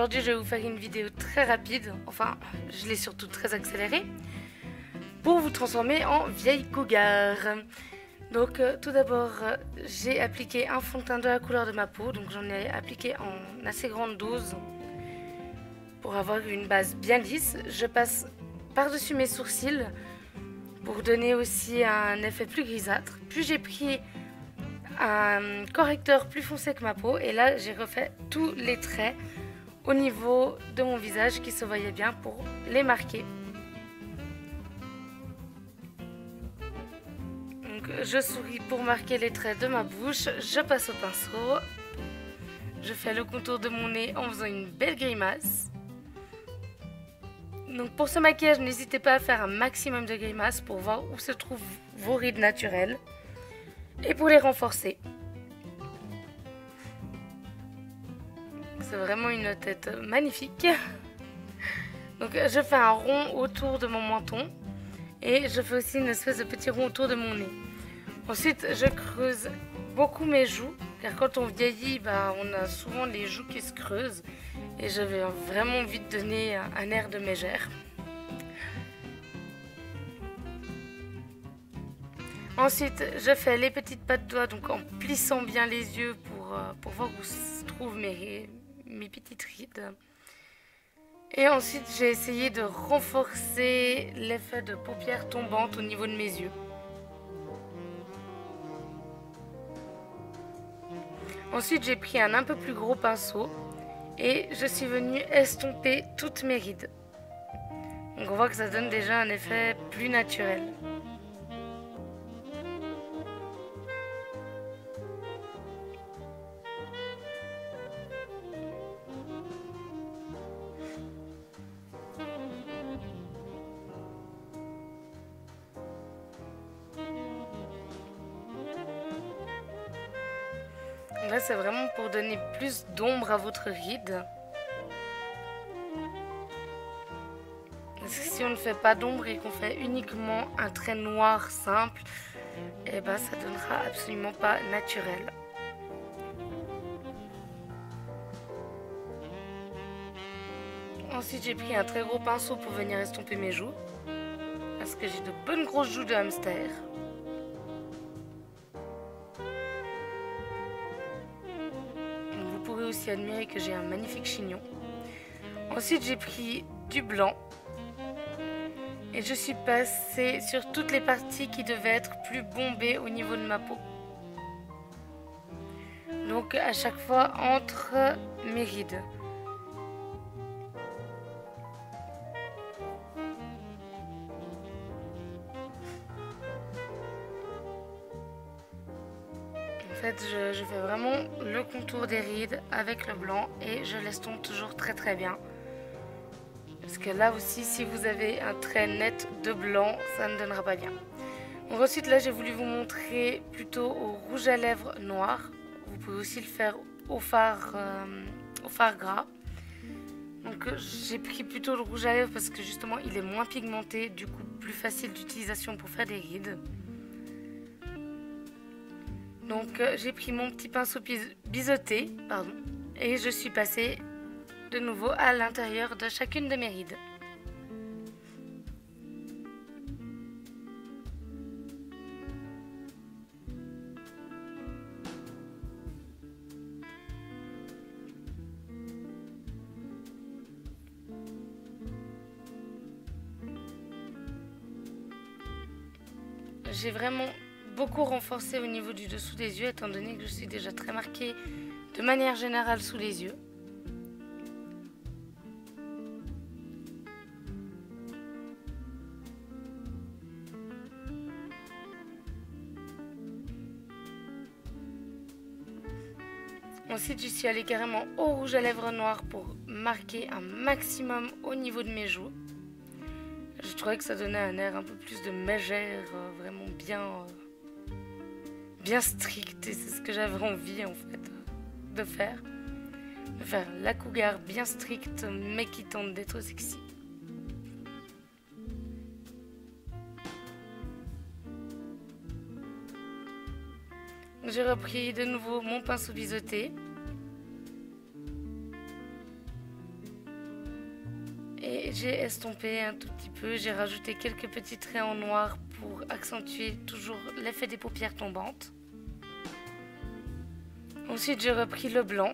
aujourd'hui je vais vous faire une vidéo très rapide, enfin je l'ai surtout très accélérée, pour vous transformer en vieille cougar. Donc tout d'abord j'ai appliqué un fond de teint de la couleur de ma peau, donc j'en ai appliqué en assez grande dose pour avoir une base bien lisse. Je passe par-dessus mes sourcils pour donner aussi un effet plus grisâtre. Puis j'ai pris un correcteur plus foncé que ma peau et là j'ai refait tous les traits au niveau de mon visage qui se voyaient bien pour les marquer. Donc je souris pour marquer les traits de ma bouche, je passe au pinceau, je fais le contour de mon nez en faisant une belle grimace. Donc pour ce maquillage, n'hésitez pas à faire un maximum de grimaces pour voir où se trouvent vos rides naturelles et pour les renforcer. C'est vraiment une tête magnifique. Donc je fais un rond autour de mon menton et je fais aussi une espèce de petit rond autour de mon nez. Ensuite je creuse beaucoup mes joues car quand on vieillit, on a souvent les joues qui se creusent et j'avais vraiment envie de donner un air de mégère. Ensuite je fais les petites pattes de doigts donc en plissant bien les yeux pour voir où se trouvent mes petites rides. Et ensuite j'ai essayé de renforcer l'effet de paupières tombantes au niveau de mes yeux. Ensuite j'ai pris un peu plus gros pinceau et je suis venue estomper toutes mes rides. Donc on voit que ça donne déjà un effet plus naturel. Là c'est vraiment pour donner plus d'ombre à votre ride. Parce que si on ne fait pas d'ombre et qu'on fait uniquement un trait noir simple, ça donnera absolument pas naturel. Ensuite j'ai pris un très gros pinceau pour venir estomper mes joues. Parce que j'ai de bonnes grosses joues de hamster. Vous pourrez aussi admirer que j'ai un magnifique chignon. Ensuite j'ai pris du blanc. Et je suis passée sur toutes les parties qui devaient être plus bombées au niveau de ma peau. Donc à chaque fois entre mes rides. En fait je fais vraiment le contour des rides avec le blanc et je l'estompe toujours très très bien. Parce que là aussi, si vous avez un trait net de blanc, ça ne donnera pas bien. Donc ensuite, là, j'ai voulu vous montrer plutôt au rouge à lèvres noir. Vous pouvez aussi le faire au fard gras. Donc j'ai pris plutôt le rouge à lèvres parce que justement, il est moins pigmenté, du coup plus facile d'utilisation pour faire des rides. Donc j'ai pris mon petit pinceau biseauté, et je suis passée de nouveau à l'intérieur de chacune de mes rides. J'ai vraiment beaucoup renforcé au niveau du dessous des yeux étant donné que je suis déjà très marquée de manière générale sous les yeux. Ensuite, je suis allée carrément au rouge à lèvres noir pour marquer un maximum au niveau de mes joues. Je trouvais que ça donnait un air un peu plus de mégère, vraiment bien strict. Et c'est ce que j'avais envie en fait de faire. De faire la cougar bien stricte mais qui tente d'être sexy. J'ai repris de nouveau mon pinceau biseauté. j'ai estompé un tout petit peu. J'ai rajouté quelques petits traits en noir pour accentuer toujours l'effet des paupières tombantes. Ensuite, j'ai repris le blanc.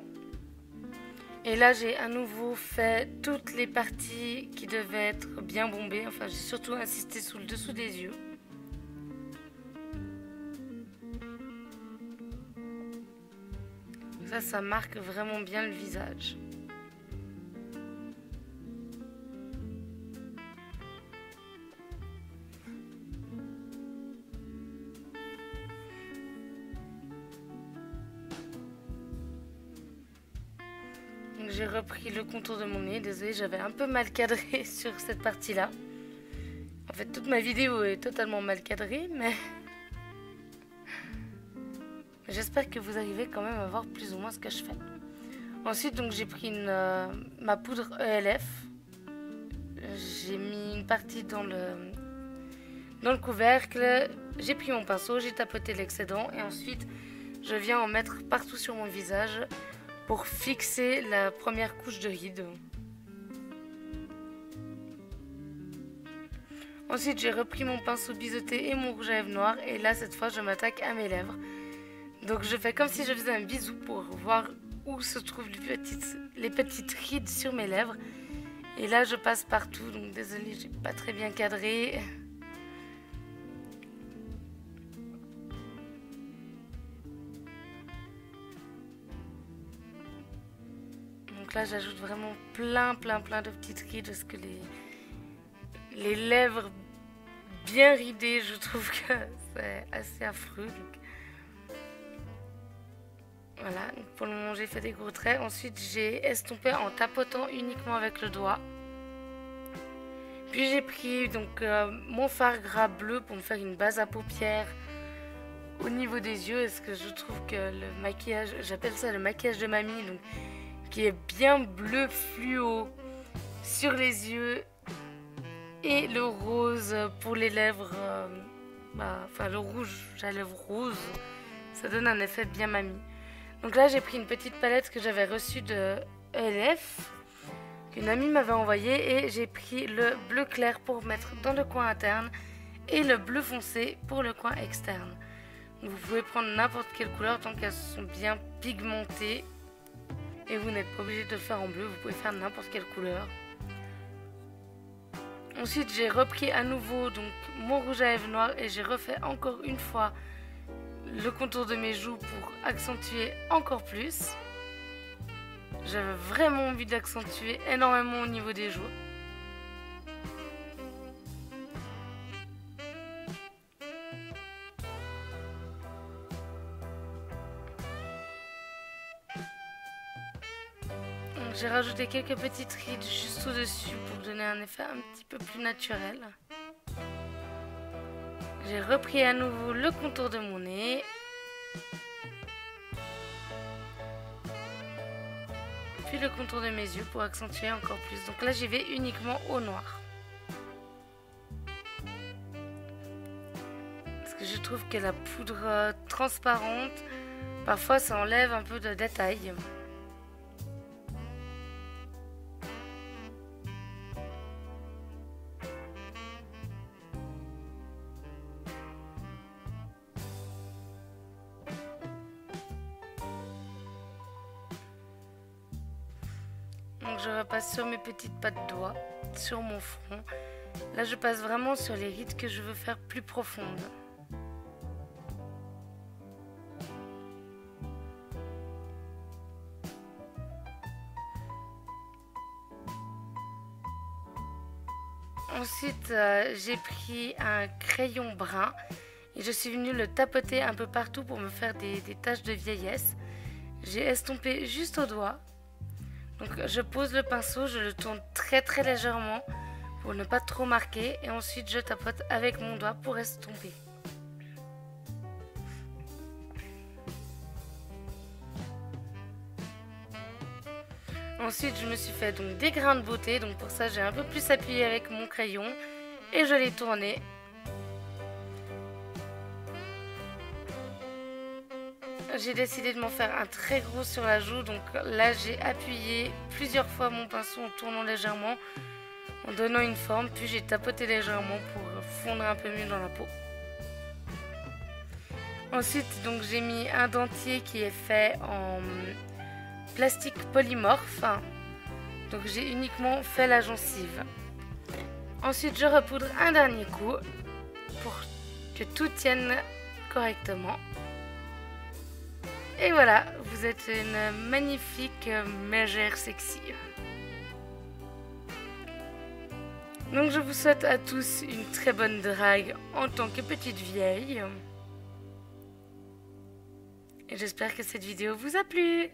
Et là, j'ai à nouveau fait toutes les parties qui devaient être bien bombées. Enfin, j'ai surtout insisté sur le dessous des yeux. Ça marque vraiment bien le visage. J'ai repris le contour de mon nez. Désolée, j'avais un peu mal cadré sur cette partie-là. En fait, toute ma vidéo est totalement mal cadrée, mais... j'espère que vous arrivez quand même à voir plus ou moins ce que je fais. Ensuite, donc j'ai pris ma poudre ELF. J'ai mis une partie dans le couvercle. J'ai pris mon pinceau, j'ai tapoté l'excédent. Et ensuite, je viens en mettre partout sur mon visage pour fixer la première couche de rides. Ensuite, j'ai repris mon pinceau biseauté et mon rouge à lèvres noir. Et là, cette fois, je m'attaque à mes lèvres. Donc je fais comme si je faisais un bisou pour voir où se trouvent les petites rides sur mes lèvres. Et là je passe partout, donc désolée, j'ai pas très bien cadré. Donc là j'ajoute vraiment plein de petites rides parce que les lèvres bien ridées, je trouve que c'est assez affreux. Donc... voilà, donc pour le moment j'ai fait des gros traits. Ensuite j'ai estompé en tapotant uniquement avec le doigt. Puis j'ai pris donc mon fard gras bleu pour me faire une base à paupières au niveau des yeux. Parce que je trouve que le maquillage, j'appelle ça le maquillage de mamie, donc, qui est bien bleu fluo sur les yeux. Et le rose pour les lèvres, enfin le rouge à lèvres rose, ça donne un effet bien mamie. Donc là j'ai pris une petite palette que j'avais reçue de ELF, qu'une amie m'avait envoyée, et j'ai pris le bleu clair pour mettre dans le coin interne et le bleu foncé pour le coin externe. Donc vous pouvez prendre n'importe quelle couleur tant qu'elles sont bien pigmentées, et vous n'êtes pas obligé de le faire en bleu, vous pouvez faire n'importe quelle couleur. Ensuite j'ai repris à nouveau donc mon rouge à lèvres noir et j'ai refait encore une fois le contour de mes joues pour accentuer encore plus. J'avais vraiment envie d'accentuer énormément au niveau des joues. J'ai rajouté quelques petites rides juste au-dessus pour donner un effet un petit peu plus naturel. J'ai repris à nouveau le contour de mon nez. Puis le contour de mes yeux pour accentuer encore plus. Donc là j'y vais uniquement au noir. Parce que je trouve que la poudre transparente, parfois ça enlève un peu de détails. Donc je repasse sur mes petites pattes doigts, sur mon front. Là je passe vraiment sur les rides que je veux faire plus profondes. Ensuite j'ai pris un crayon brun et je suis venue le tapoter un peu partout pour me faire des taches de vieillesse. J'ai estompé juste au doigt. Donc je pose le pinceau, je le tourne très légèrement pour ne pas trop marquer, et ensuite je tapote avec mon doigt pour estomper. Ensuite je me suis fait donc des grains de beauté, donc pour ça j'ai un peu plus appuyé avec mon crayon et je l'ai tourné. J'ai décidé de m'en faire un très gros sur la joue, donc là j'ai appuyé plusieurs fois mon pinceau en tournant légèrement. en donnant une forme, puis j'ai tapoté légèrement pour fondre un peu mieux dans la peau. Ensuite, donc j'ai mis un dentier qui est fait en plastique polymorphe. Donc j'ai uniquement fait la gencive. Ensuite, je repoudre un dernier coup pour que tout tienne correctement. Et voilà, vous êtes une magnifique mégère sexy. Donc je vous souhaite à tous une très bonne drague en tant que petite vieille. Et j'espère que cette vidéo vous a plu.